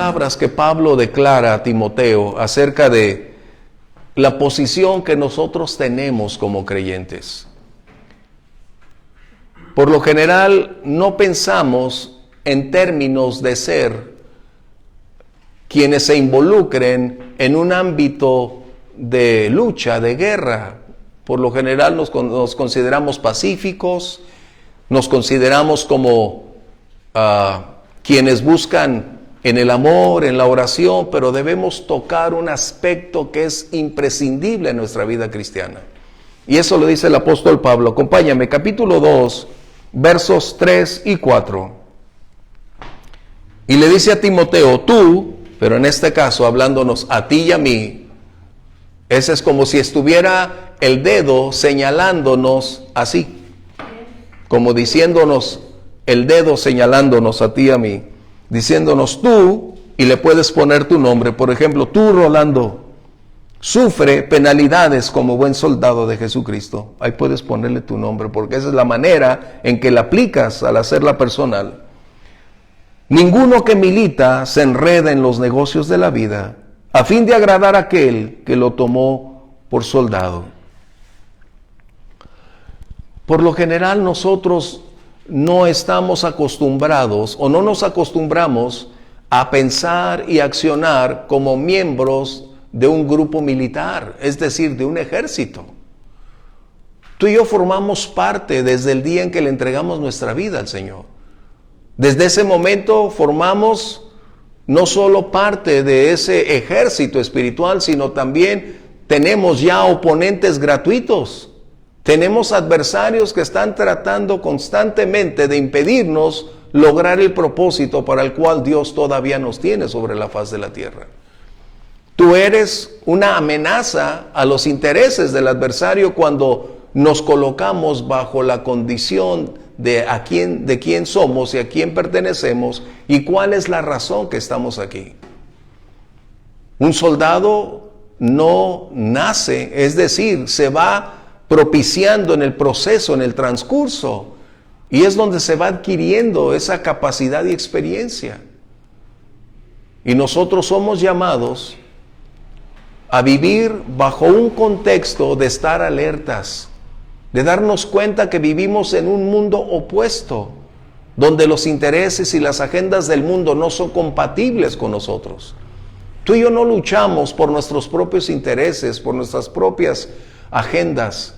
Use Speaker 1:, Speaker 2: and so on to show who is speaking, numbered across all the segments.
Speaker 1: palabras que Pablo declara a Timoteo acerca de la posición que nosotros tenemos como creyentes. Por lo general, no pensamos en términos de ser quienes se involucren en un ámbito de lucha, de guerra. Por lo general nos consideramos pacíficos, nos consideramos como quienes buscan en el amor, en la oración, pero debemos tocar un aspecto que es imprescindible en nuestra vida cristiana. Y eso lo dice el apóstol Pablo. Acompáñame, capítulo 2, versos 3 y 4. Y le dice a Timoteo, tú, pero en este caso hablándonos a ti y a mí, ese es como si estuviera el dedo señalándonos así, como diciéndonos, el dedo señalándonos a ti y a mí, diciéndonos tú, y le puedes poner tu nombre, por ejemplo, tú, Rolando, sufre penalidades como buen soldado de Jesucristo. Ahí puedes ponerle tu nombre, porque esa es la manera en que la aplicas al hacerla personal. Ninguno que milita se enreda en los negocios de la vida, a fin de agradar a aquel que lo tomó por soldado. Por lo general nosotros no estamos acostumbrados o no nos acostumbramos a pensar y accionar como miembros de un grupo militar, es decir, de un ejército. Tú y yo formamos parte desde el día en que le entregamos nuestra vida al Señor. Desde ese momento formamos no solo parte de ese ejército espiritual, sino también tenemos ya oponentes gratuitos. Tenemos adversarios que están tratando constantemente de impedirnos lograr el propósito para el cual Dios todavía nos tiene sobre la faz de la tierra. Tú eres una amenaza a los intereses del adversario cuando nos colocamos bajo la condición de quién somos y a quién pertenecemos y cuál es la razón que estamos aquí. Un soldado no nace, es decir, se va propiciando en el proceso, en el transcurso, y es donde se va adquiriendo esa capacidad y experiencia. Y nosotros somos llamados a vivir bajo un contexto de estar alertas, de darnos cuenta que vivimos en un mundo opuesto, donde los intereses y las agendas del mundo no son compatibles con nosotros. Tú y yo no luchamos por nuestros propios intereses, por nuestras propias agendas.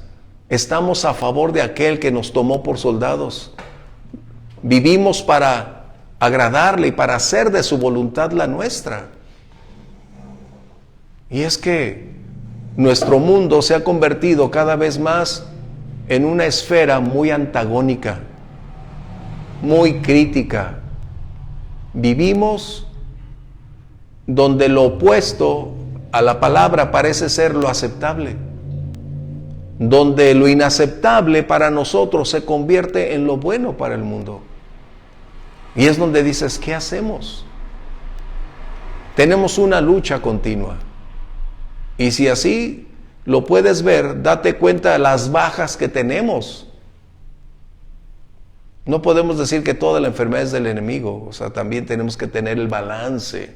Speaker 1: Estamos a favor de aquel que nos tomó por soldados. Vivimos para agradarle y para hacer de su voluntad la nuestra. Y es que nuestro mundo se ha convertido cada vez más en una esfera muy antagónica, muy crítica. Vivimos donde lo opuesto a la palabra parece ser lo aceptable, donde lo inaceptable para nosotros se convierte en lo bueno para el mundo. Y es donde dices, ¿qué hacemos? Tenemos una lucha continua. Y si así lo puedes ver, date cuenta de las bajas que tenemos. No podemos decir que toda la enfermedad es del enemigo, o sea, también tenemos que tener el balance.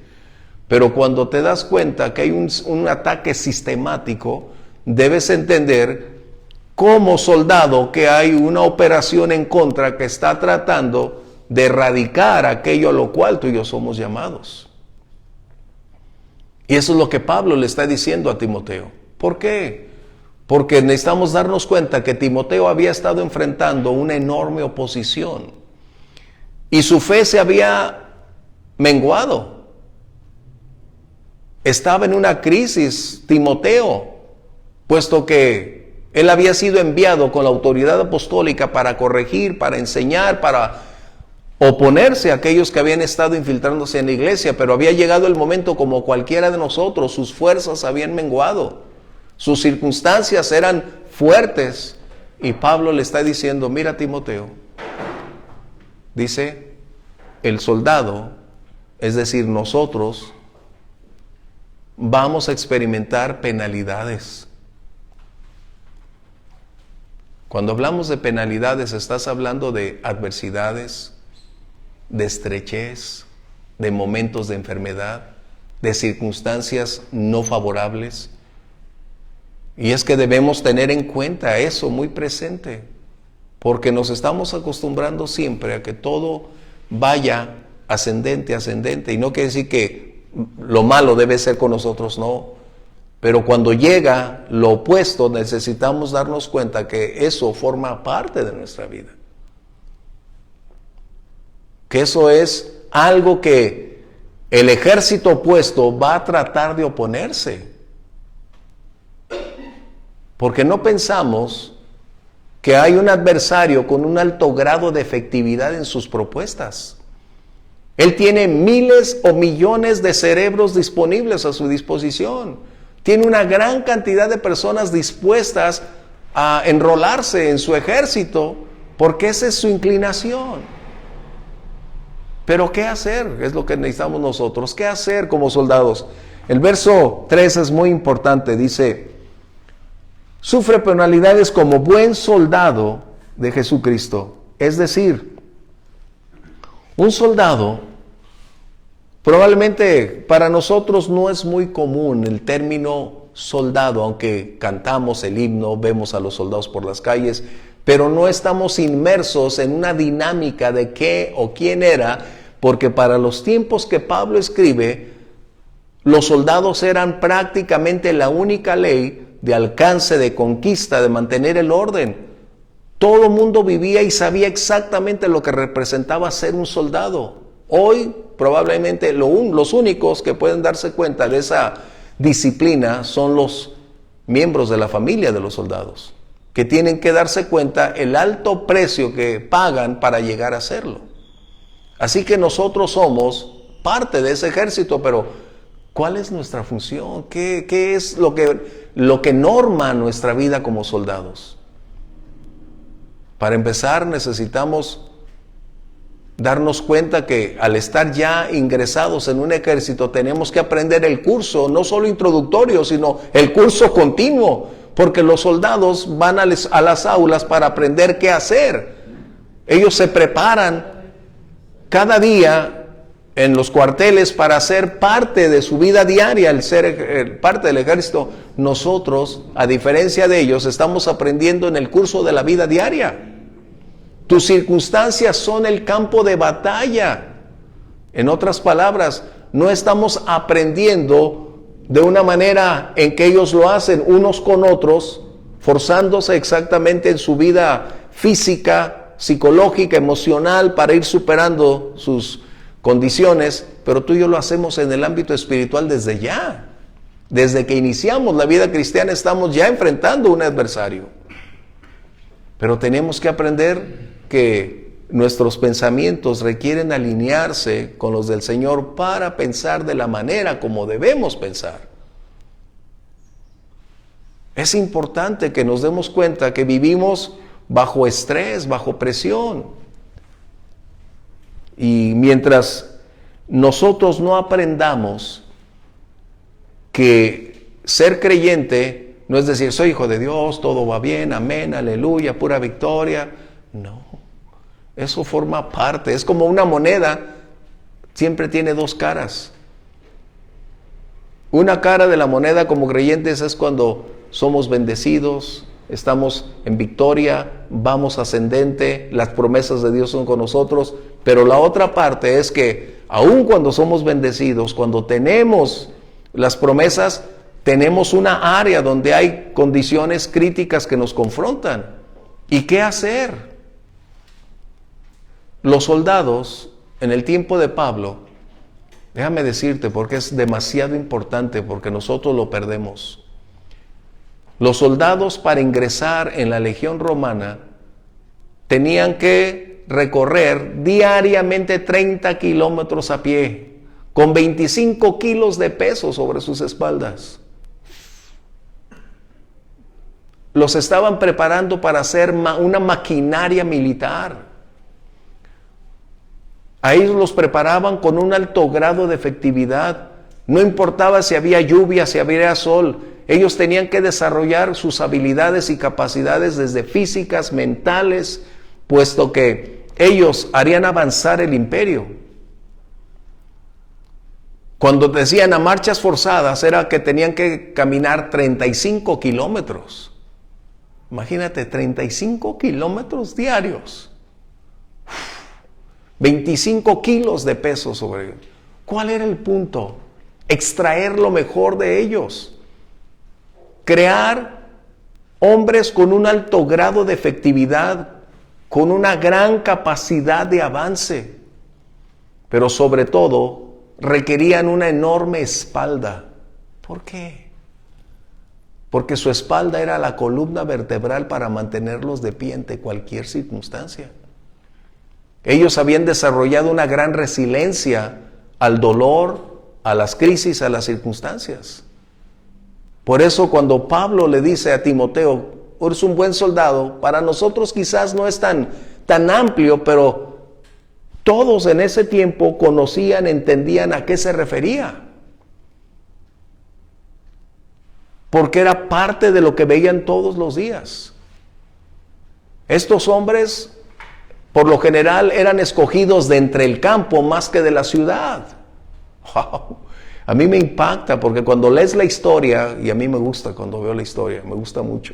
Speaker 1: Pero cuando te das cuenta que hay un ataque sistemático, debes entender como soldado que hay una operación en contra que está tratando de erradicar aquello a lo cual tú y yo somos llamados. Y eso es lo que Pablo le está diciendo a Timoteo. ¿Por qué? Porque necesitamos darnos cuenta que Timoteo había estado enfrentando una enorme oposición y su fe se había menguado. Estaba en una crisis Timoteo, puesto que él había sido enviado con la autoridad apostólica para corregir, para enseñar, para oponerse a aquellos que habían estado infiltrándose en la iglesia, pero había llegado el momento como cualquiera de nosotros, sus fuerzas habían menguado, sus circunstancias eran fuertes, y Pablo le está diciendo, mira Timoteo, dice, el soldado, es decir, nosotros, vamos a experimentar penalidades. Cuando hablamos de penalidades, estás hablando de adversidades, de estrechez, de momentos de enfermedad, de circunstancias no favorables. Y es que debemos tener en cuenta eso muy presente, porque nos estamos acostumbrando siempre a que todo vaya ascendente, ascendente, y no quiere decir que lo malo debe ser con nosotros, no. Pero cuando llega lo opuesto, necesitamos darnos cuenta que eso forma parte de nuestra vida. Que eso es algo que el ejército opuesto va a tratar de oponerse. Porque no pensamos que hay un adversario con un alto grado de efectividad en sus propuestas. Él tiene miles o millones de cerebros disponibles a su disposición. Tiene una gran cantidad de personas dispuestas a enrolarse en su ejército, porque esa es su inclinación. Pero ¿qué hacer? Es lo que necesitamos nosotros. ¿Qué hacer como soldados? El verso 3 es muy importante. Dice: sufre penalidades como buen soldado de Jesucristo. Es decir, un soldado, probablemente para nosotros no es muy común el término soldado, aunque cantamos el himno, vemos a los soldados por las calles, pero no estamos inmersos en una dinámica de qué o quién era, porque para los tiempos que Pablo escribe, los soldados eran prácticamente la única ley de alcance, de conquista, de mantener el orden. Todo el mundo vivía y sabía exactamente lo que representaba ser un soldado. Hoy probablemente los únicos que pueden darse cuenta de esa disciplina son los miembros de la familia de los soldados, que tienen que darse cuenta el alto precio que pagan para llegar a hacerlo. Así que nosotros somos parte de ese ejército, pero ¿cuál es nuestra función? ¿Qué es lo que norma nuestra vida como soldados? Para empezar, necesitamos darnos cuenta que al estar ya ingresados en un ejército tenemos que aprender el curso, no solo introductorio, sino el curso continuo, porque los soldados van a las aulas para aprender qué hacer. Ellos se preparan cada día en los cuarteles para ser parte de su vida diaria, el ser parte del ejército. Nosotros, a diferencia de ellos, estamos aprendiendo en el curso de la vida diaria. Tus circunstancias son el campo de batalla. En otras palabras, no estamos aprendiendo de una manera en que ellos lo hacen unos con otros, forzándose exactamente en su vida física, psicológica, emocional, para ir superando sus condiciones, pero tú y yo lo hacemos en el ámbito espiritual desde ya. Desde que iniciamos la vida cristiana estamos ya enfrentando un adversario. Pero tenemos que aprender que nuestros pensamientos requieren alinearse con los del Señor para pensar de la manera como debemos pensar. Es importante que nos demos cuenta que vivimos bajo estrés, bajo presión. Y mientras nosotros no aprendamos que ser creyente no es decir, soy hijo de Dios, todo va bien, amén, aleluya, pura victoria. No, eso forma parte, es como una moneda, siempre tiene dos caras. Una cara de la moneda como creyentes es cuando somos bendecidos, estamos en victoria, vamos ascendente, las promesas de Dios son con nosotros, pero la otra parte es que aun cuando somos bendecidos, cuando tenemos las promesas, tenemos una área donde hay condiciones críticas que nos confrontan. ¿Y qué hacer? Los soldados, en el tiempo de Pablo, déjame decirte porque es demasiado importante, porque nosotros lo perdemos. Los soldados, para ingresar en la legión romana, tenían que recorrer diariamente 30 kilómetros a pie, con 25 kilos de peso sobre sus espaldas. Los estaban preparando para hacer una maquinaria militar. A ellos los preparaban con un alto grado de efectividad. No importaba si había lluvia, si había sol. Ellos tenían que desarrollar sus habilidades y capacidades desde físicas, mentales, puesto que ellos harían avanzar el imperio. Cuando decían a marchas forzadas, era que tenían que caminar 35 kilómetros. Imagínate, 35 kilómetros diarios. 25 kilos de peso sobre ellos. ¿Cuál era el punto? Extraer lo mejor de ellos. Crear hombres con un alto grado de efectividad, con una gran capacidad de avance, pero sobre todo requerían una enorme espalda. ¿Por qué? Porque su espalda era la columna vertebral para mantenerlos de pie ante cualquier circunstancia. Ellos habían desarrollado una gran resiliencia al dolor, a las crisis, a las circunstancias. Por eso cuando Pablo le dice a Timoteo, eres un buen soldado, para nosotros quizás no es tan amplio, pero todos en ese tiempo conocían, entendían a qué se refería. Porque era parte de lo que veían todos los días. Estos hombres, por lo general, eran escogidos de entre el campo más que de la ciudad. ¡Wow! A mí me impacta porque cuando lees la historia, y a mí me gusta cuando veo la historia, me gusta mucho.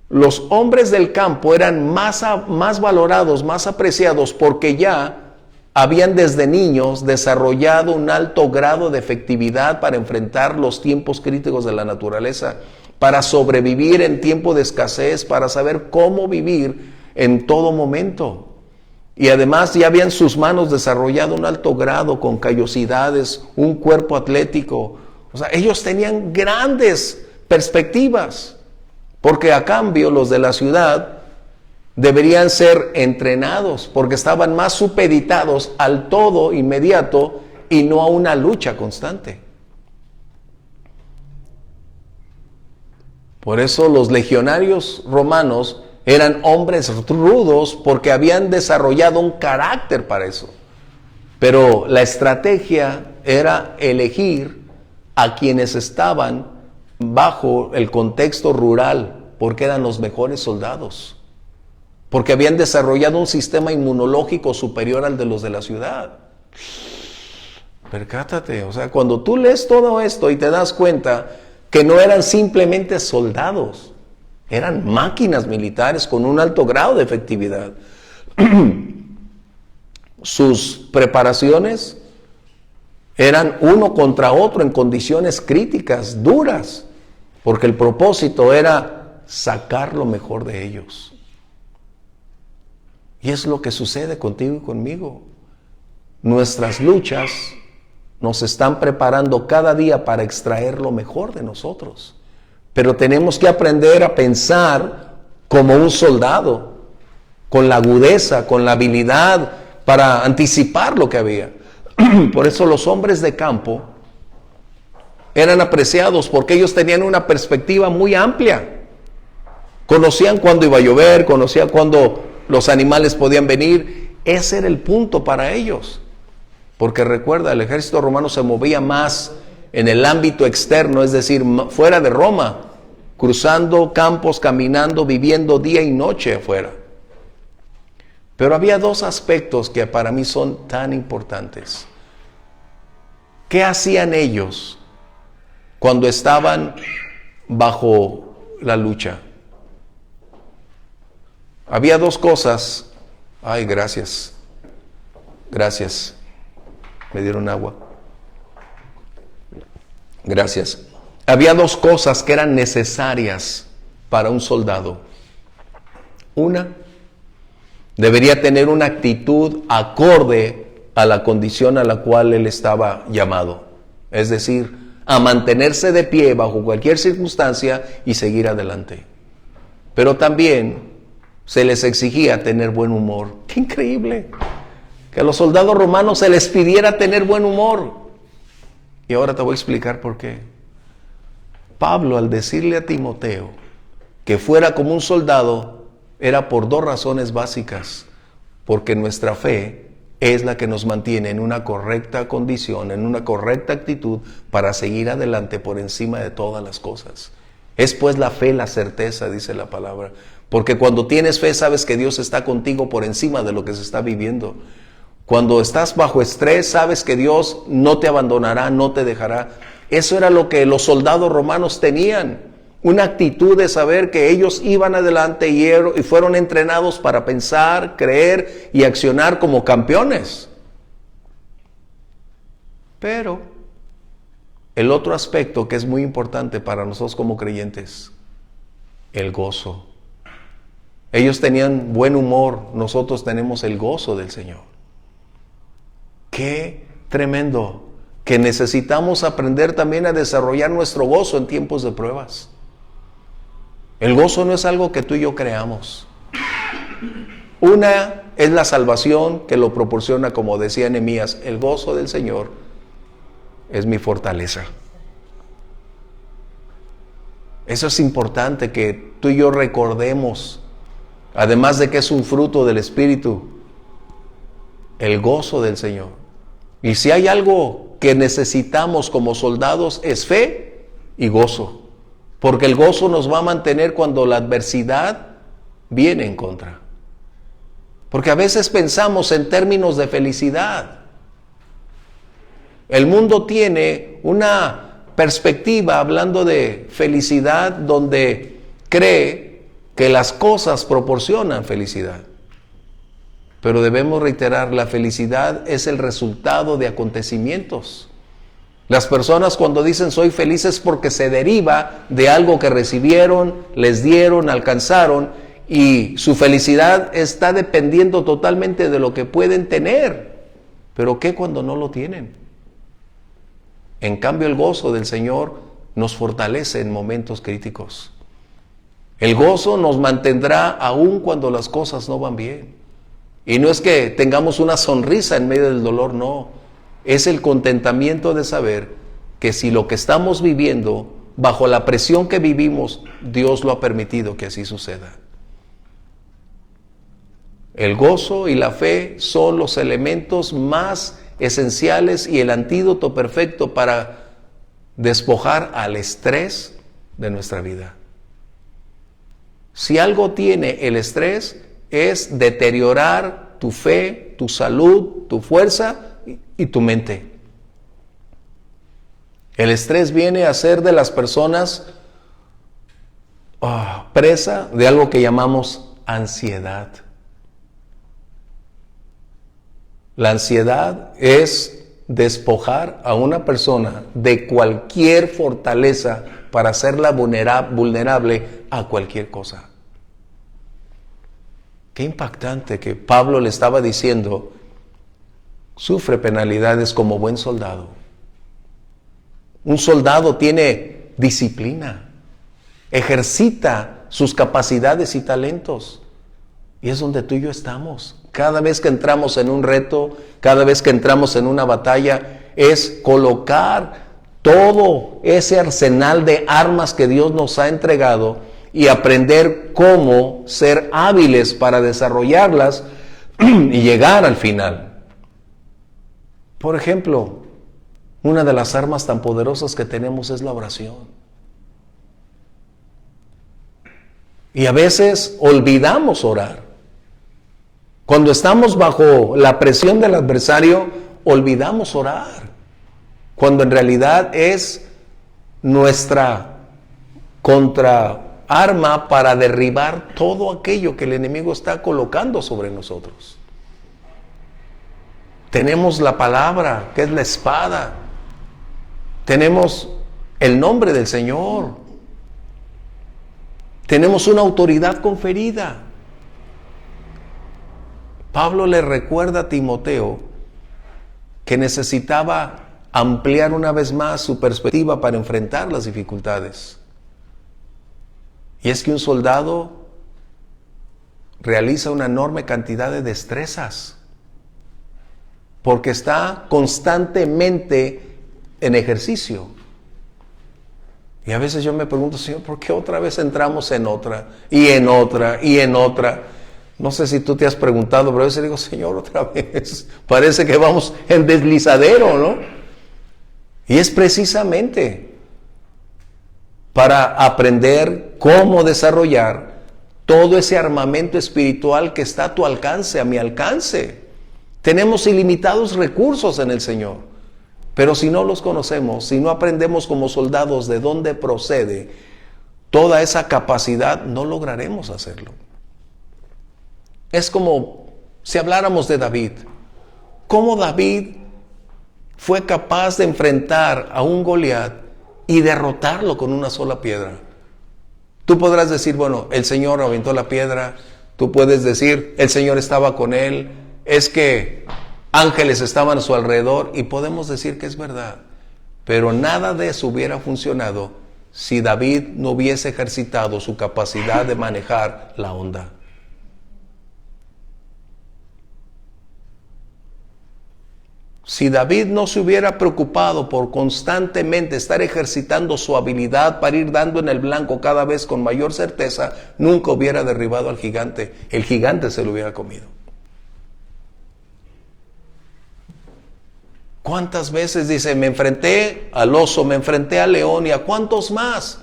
Speaker 1: Los hombres del campo eran más valorados, más apreciados, porque ya habían desde niños desarrollado un alto grado de efectividad para enfrentar los tiempos críticos de la naturaleza, para sobrevivir en tiempo de escasez, para saber cómo vivir en todo momento. Y además ya habían sus manos desarrollado un alto grado con callosidades, un cuerpo atlético. O sea, ellos tenían grandes perspectivas, porque a cambio los de la ciudad deberían ser entrenados, porque estaban más supeditados al todo inmediato y no a una lucha constante. Por eso los legionarios romanos eran hombres rudos porque habían desarrollado un carácter para eso. Pero la estrategia era elegir a quienes estaban bajo el contexto rural, porque eran los mejores soldados, porque habían desarrollado un sistema inmunológico superior al de los de la ciudad. Percátate, o sea, cuando tú lees todo esto y te das cuenta que no eran simplemente soldados, eran máquinas militares con un alto grado de efectividad. Sus preparaciones eran uno contra otro en condiciones críticas, duras, porque el propósito era sacar lo mejor de ellos. Y es lo que sucede contigo y conmigo. Nuestras luchas nos están preparando cada día para extraer lo mejor de nosotros. Pero tenemos que aprender a pensar como un soldado, con la agudeza, con la habilidad para anticipar lo que había. Por eso los hombres de campo eran apreciados, porque ellos tenían una perspectiva muy amplia. Conocían cuándo iba a llover, conocían cuándo los animales podían venir. Ese era el punto para ellos. Porque recuerda, el ejército romano se movía más en el ámbito externo, es decir, fuera de Roma, cruzando campos, caminando, viviendo día y noche afuera. Pero había dos aspectos que para mí son tan importantes. ¿Qué hacían ellos cuando estaban bajo la lucha? Había dos cosas. Ay, gracias. Gracias. Me dieron agua. Gracias. Había dos cosas que eran necesarias para un soldado. Una, debería tener una actitud acorde a la condición a la cual él estaba llamado. Es decir, a mantenerse de pie bajo cualquier circunstancia y seguir adelante. Pero también se les exigía tener buen humor. ¡Qué increíble! Que a los soldados romanos se les pidiera tener buen humor. Y ahora te voy a explicar por qué. Pablo, al decirle a Timoteo que fuera como un soldado, era por dos razones básicas. Porque nuestra fe es la que nos mantiene en una correcta condición, en una correcta actitud para seguir adelante por encima de todas las cosas. Es pues la fe, la certeza, dice la palabra. Porque cuando tienes fe sabes que Dios está contigo por encima de lo que se está viviendo. Cuando estás bajo estrés, sabes que Dios no te abandonará, no te dejará. Eso era lo que los soldados romanos tenían. Una actitud de saber que ellos iban adelante y fueron entrenados para pensar, creer y accionar como campeones. Pero el otro aspecto que es muy importante para nosotros como creyentes, el gozo. Ellos tenían buen humor, nosotros tenemos el gozo del Señor. Qué tremendo que necesitamos aprender también a desarrollar nuestro gozo en tiempos de pruebas. El gozo no es algo que tú y yo creamos. Una es la salvación que lo proporciona, como decía Nehemías, el gozo del Señor es mi fortaleza. Eso es importante que tú y yo recordemos, además de que es un fruto del Espíritu, el gozo del Señor. Y si hay algo que necesitamos como soldados es fe y gozo, porque el gozo nos va a mantener cuando la adversidad viene en contra. Porque a veces pensamos en términos de felicidad. El mundo tiene una perspectiva hablando de felicidad donde cree que las cosas proporcionan felicidad. Pero debemos reiterar, la felicidad es el resultado de acontecimientos. Las personas cuando dicen soy feliz es porque se deriva de algo que recibieron, les dieron, alcanzaron, y su felicidad está dependiendo totalmente de lo que pueden tener. Pero ¿qué cuando no lo tienen? En cambio, el gozo del Señor nos fortalece en momentos críticos. El gozo nos mantendrá aún cuando las cosas no van bien. Y no es que tengamos una sonrisa en medio del dolor, no. Es el contentamiento de saber que si lo que estamos viviendo, bajo la presión que vivimos, Dios lo ha permitido que así suceda. El gozo y la fe son los elementos más esenciales y el antídoto perfecto para despojar al estrés de nuestra vida. Si algo tiene el estrés, es deteriorar tu fe, tu salud, tu fuerza y tu mente. El estrés viene a ser de las personas presa de algo que llamamos ansiedad. La ansiedad es despojar a una persona de cualquier fortaleza para hacerla vulnerable a cualquier cosa. Qué impactante que Pablo le estaba diciendo, sufre penalidades como buen soldado. Un soldado tiene disciplina, ejercita sus capacidades y talentos. Y es donde tú y yo estamos. Cada vez que entramos en un reto, cada vez que entramos en una batalla, es colocar todo ese arsenal de armas que Dios nos ha entregado y aprender cómo ser hábiles para desarrollarlas y llegar al final. Por ejemplo, una de las armas tan poderosas que tenemos es la oración. Y a veces olvidamos orar. Cuando estamos bajo la presión del adversario, olvidamos orar. Cuando en realidad es nuestra contraarma para derribar todo aquello que el enemigo está colocando sobre nosotros. Tenemos la palabra, que es la espada. Tenemos el nombre del Señor. Tenemos una autoridad conferida. Pablo le recuerda a Timoteo que necesitaba ampliar una vez más su perspectiva para enfrentar las dificultades. Y es que un soldado realiza una enorme cantidad de destrezas porque está constantemente en ejercicio. Y a veces yo me pregunto, Señor, ¿por qué otra vez entramos en otra y en otra y en otra? No sé si tú te has preguntado, pero a veces digo, Señor, otra vez. Parece que vamos en deslizadero, ¿no? Y es precisamente para aprender cómo desarrollar todo ese armamento espiritual que está a tu alcance, a mi alcance. Tenemos ilimitados recursos en el Señor, pero si no los conocemos, si no aprendemos como soldados de dónde procede toda esa capacidad, no lograremos hacerlo. Es como si habláramos de David. ¿Cómo David fue capaz de enfrentar a un Goliat y derrotarlo con una sola piedra? Tú podrás decir, bueno, el Señor aventó la piedra. Tú puedes decir, el Señor estaba con él. Es que ángeles estaban a su alrededor, y podemos decir que es verdad. Pero nada de eso hubiera funcionado si David no hubiese ejercitado su capacidad de manejar la onda. Si David no se hubiera preocupado por constantemente estar ejercitando su habilidad para ir dando en el blanco cada vez con mayor certeza, nunca hubiera derribado al gigante. El gigante se lo hubiera comido. ¿Cuántas veces dice, me enfrenté al oso, me enfrenté al león, y a cuántos más?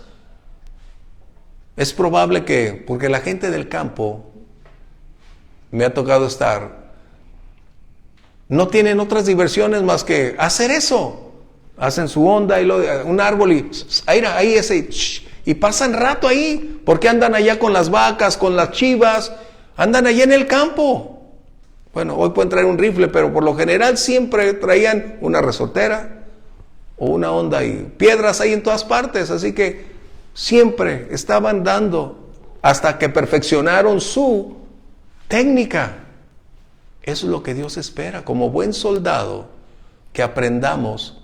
Speaker 1: Es probable que, porque la gente del campo, me ha tocado estar, no tienen otras diversiones más que hacer eso. Hacen su onda y un árbol y ahí ese, y pasan rato ahí, porque andan allá con las vacas, con las chivas, andan allá en el campo. Bueno, hoy pueden traer un rifle, pero por lo general siempre traían una resortera o una onda y piedras ahí en todas partes. Así que siempre estaban dando hasta que perfeccionaron su técnica. Eso es lo que Dios espera, como buen soldado, que aprendamos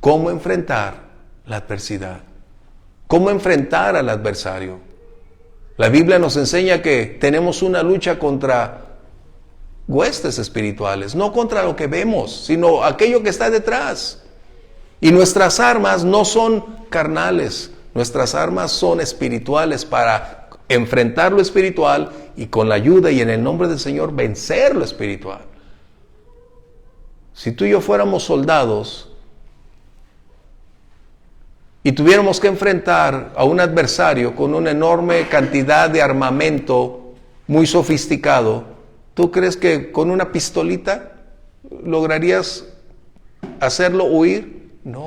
Speaker 1: cómo enfrentar la adversidad, cómo enfrentar al adversario. La Biblia nos enseña que tenemos una lucha contra huestes espirituales, no contra lo que vemos, sino aquello que está detrás. Y nuestras armas no son carnales, nuestras armas son espirituales para enfrentar lo espiritual y con la ayuda y en el nombre del Señor vencer lo espiritual. Si tú y yo fuéramos soldados y tuviéramos que enfrentar a un adversario con una enorme cantidad de armamento muy sofisticado, ¿tú crees que con una pistolita lograrías hacerlo huir? No.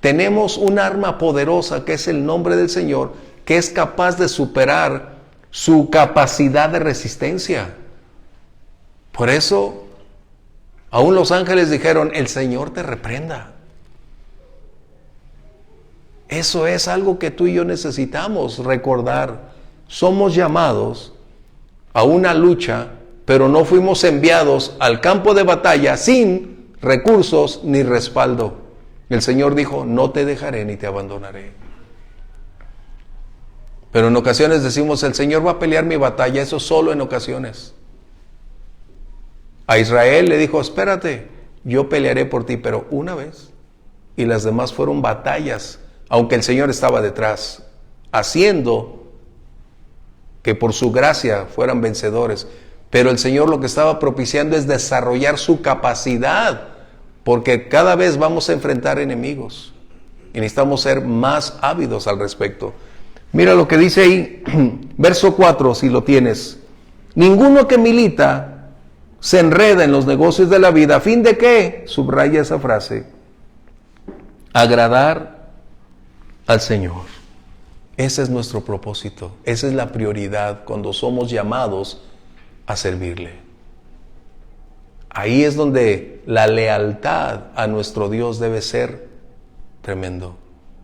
Speaker 1: Tenemos un arma poderosa que es el nombre del Señor, que es capaz de superar su capacidad de resistencia. Por eso, aún los ángeles dijeron, el Señor te reprenda. Eso es algo que tú y yo necesitamos recordar. Somos llamados a una lucha, pero no fuimos enviados al campo de batalla sin recursos ni respaldo. El Señor dijo, no te dejaré ni te abandonaré. Pero en ocasiones decimos, el Señor va a pelear mi batalla. Eso solo en ocasiones. A Israel le dijo, espérate, yo pelearé por ti, pero una vez. Y las demás fueron batallas, aunque el Señor estaba detrás, haciendo que por su gracia fueran vencedores. Pero el Señor lo que estaba propiciando es desarrollar su capacidad, porque cada vez vamos a enfrentar enemigos y necesitamos ser más ávidos al respecto. Mira lo que dice ahí, verso 4, si lo tienes. Ninguno que milita se enreda en los negocios de la vida, ¿a fin de qué? Subraya esa frase, agradar al Señor. Ese es nuestro propósito, esa es la prioridad cuando somos llamados a servirle. Ahí es donde la lealtad a nuestro Dios debe ser tremendo.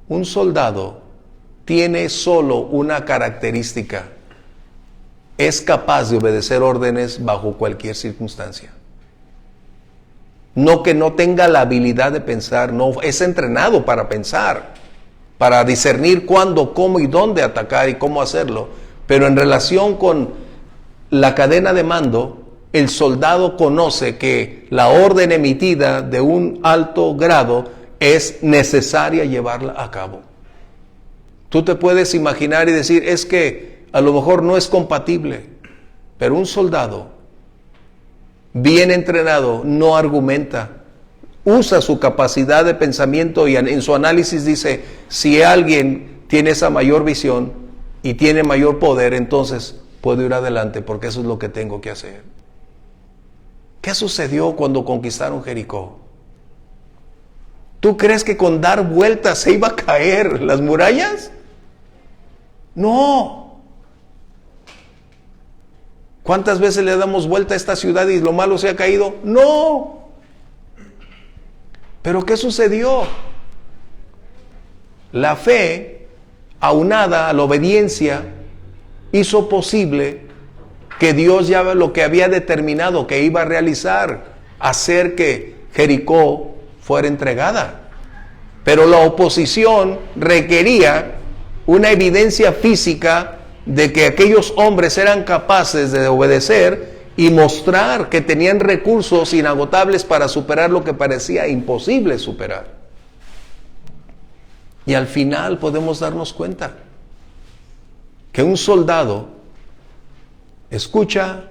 Speaker 1: Un soldado tiene solo una característica: es capaz de obedecer órdenes bajo cualquier circunstancia. No que no tenga la habilidad de pensar, no, es entrenado para pensar, para discernir cuándo, cómo y dónde atacar y cómo hacerlo. Pero en relación con la cadena de mando, el soldado conoce que la orden emitida de un alto grado es necesaria llevarla a cabo. Tú te puedes imaginar y decir, es que a lo mejor no es compatible, pero un soldado bien entrenado no argumenta, usa su capacidad de pensamiento y en su análisis dice, si alguien tiene esa mayor visión y tiene mayor poder, entonces puedo ir adelante porque eso es lo que tengo que hacer. ¿Qué sucedió cuando conquistaron Jericó? ¿Tú crees que con dar vueltas se iba a caer las murallas? No. ¿Cuántas veces le damos vuelta a esta ciudad y lo malo se ha caído? No. ¿Pero qué sucedió? La fe, aunada a la obediencia, hizo posible que Dios ya lo que había determinado que iba a realizar, hacer que Jericó fuera entregada. Pero la oposición requería una evidencia física de que aquellos hombres eran capaces de obedecer y mostrar que tenían recursos inagotables para superar lo que parecía imposible superar. Y al final podemos darnos cuenta que un soldado escucha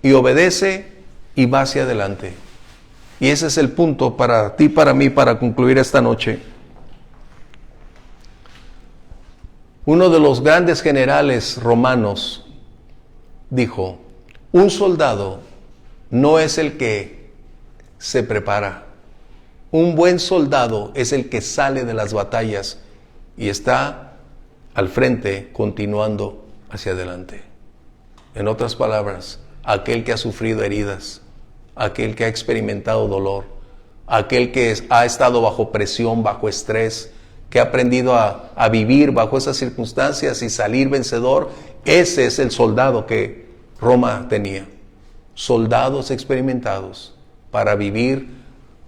Speaker 1: y obedece y va hacia adelante. Y ese es el punto para ti, para mí, para concluir esta noche. Uno de los grandes generales romanos dijo: un soldado no es el que se prepara. Un buen soldado es el que sale de las batallas y está al frente continuando hacia adelante. En otras palabras, aquel que ha sufrido heridas, aquel que ha experimentado dolor, aquel que ha estado bajo presión, bajo estrés, que ha aprendido a vivir bajo esas circunstancias y salir vencedor, ese es el soldado que Roma tenía. Soldados experimentados para vivir,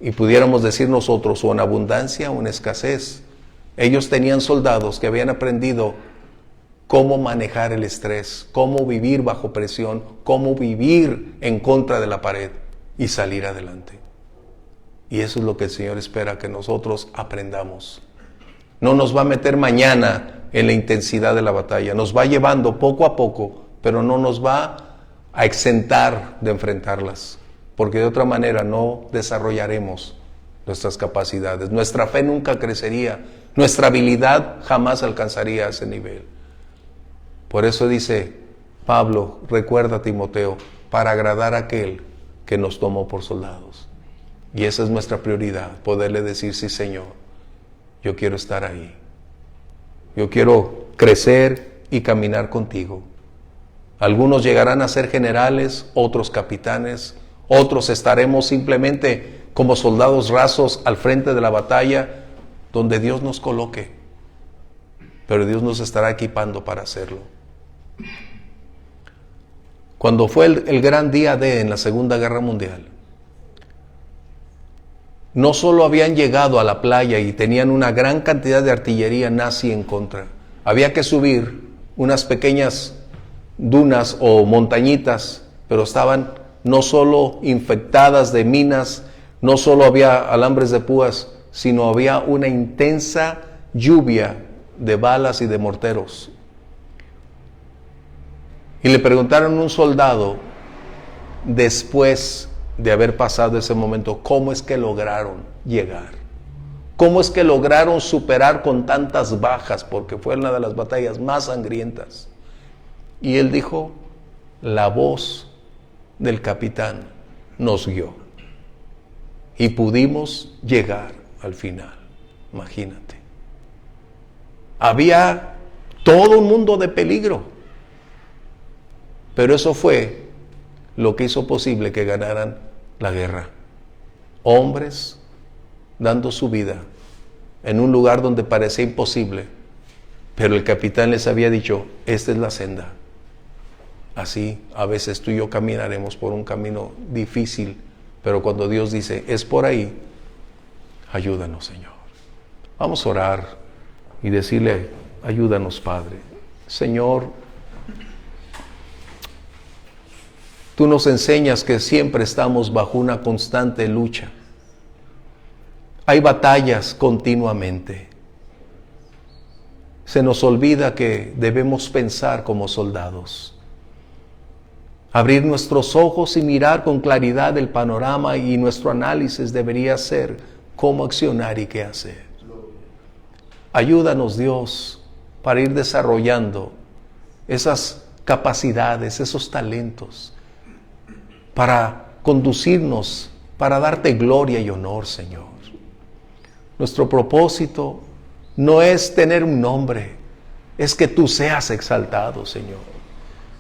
Speaker 1: y pudiéramos decir nosotros, o en abundancia o en escasez. Ellos tenían soldados que habían aprendido cómo manejar el estrés, cómo vivir bajo presión, cómo vivir en contra de la pared y salir adelante. Y eso es lo que el Señor espera que nosotros aprendamos. No nos va a meter mañana en la intensidad de la batalla, nos va llevando poco a poco, pero no nos va a exentar de enfrentarlas, porque de otra manera no desarrollaremos nuestras capacidades. Nuestra fe nunca crecería, nuestra habilidad jamás alcanzaría ese nivel. Por eso dice Pablo: recuerda, Timoteo, para agradar a aquel que nos tomó por soldados. Y esa es nuestra prioridad, poderle decir: sí, Señor, yo quiero estar ahí. Yo quiero crecer y caminar contigo. Algunos llegarán a ser generales, otros capitanes, otros estaremos simplemente como soldados rasos al frente de la batalla, donde Dios nos coloque. Pero Dios nos estará equipando para hacerlo. Cuando fue el gran día D en la Segunda Guerra Mundial, no solo habían llegado a la playa y tenían una gran cantidad de artillería nazi en contra, había que subir unas pequeñas dunas o montañitas, pero estaban no solo infectadas de minas, no solo había alambres de púas, sino había una intensa lluvia de balas y de morteros. Y le preguntaron a un soldado, después de haber pasado ese momento, ¿cómo es que lograron llegar? ¿Cómo es que lograron superar con tantas bajas? Porque fue una de las batallas más sangrientas. Y él dijo: la voz del capitán nos guió y pudimos llegar al final. Imagínate. Había todo un mundo de peligro, pero eso fue lo que hizo posible que ganaran la guerra. Hombres dando su vida en un lugar donde parecía imposible, pero el capitán les había dicho: esta es la senda. Así a veces tú y yo caminaremos por un camino difícil, pero cuando Dios dice: es por ahí, ayúdanos, Señor. Vamos a orar y decirle: ayúdanos, Padre. Señor, tú nos enseñas que siempre estamos bajo una constante lucha. Hay batallas continuamente. Se nos olvida que debemos pensar como soldados. Abrir nuestros ojos y mirar con claridad el panorama, y nuestro análisis debería ser cómo accionar y qué hacer. Ayúdanos, Dios, para ir desarrollando esas capacidades, esos talentos, para conducirnos, para darte gloria y honor, Señor. Nuestro propósito no es tener un nombre, es que tú seas exaltado, Señor.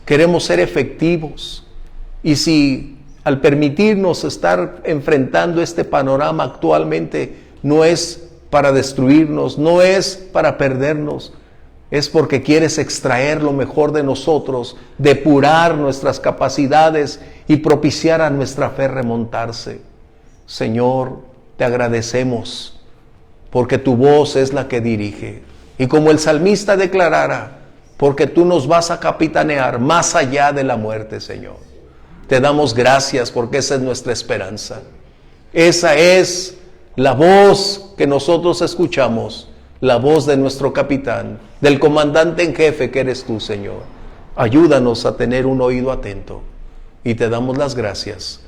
Speaker 1: Queremos ser efectivos. Y si al permitirnos estar enfrentando este panorama actualmente no es para destruirnos, no es para perdernos, es porque quieres extraer lo mejor de nosotros, depurar nuestras capacidades y propiciar a nuestra fe remontarse. Señor, te agradecemos porque tu voz es la que dirige. Y como el salmista declarara, porque tú nos vas a capitanear más allá de la muerte, Señor. Te damos gracias porque esa es nuestra esperanza. Esa es la voz que nosotros escuchamos, la voz de nuestro capitán, del comandante en jefe que eres tú, Señor. Ayúdanos a tener un oído atento y te damos las gracias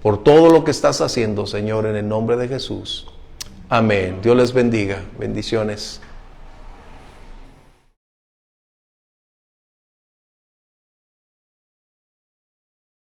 Speaker 1: por todo lo que estás haciendo, Señor, en el nombre de Jesús. Amén. Dios les bendiga. Bendiciones.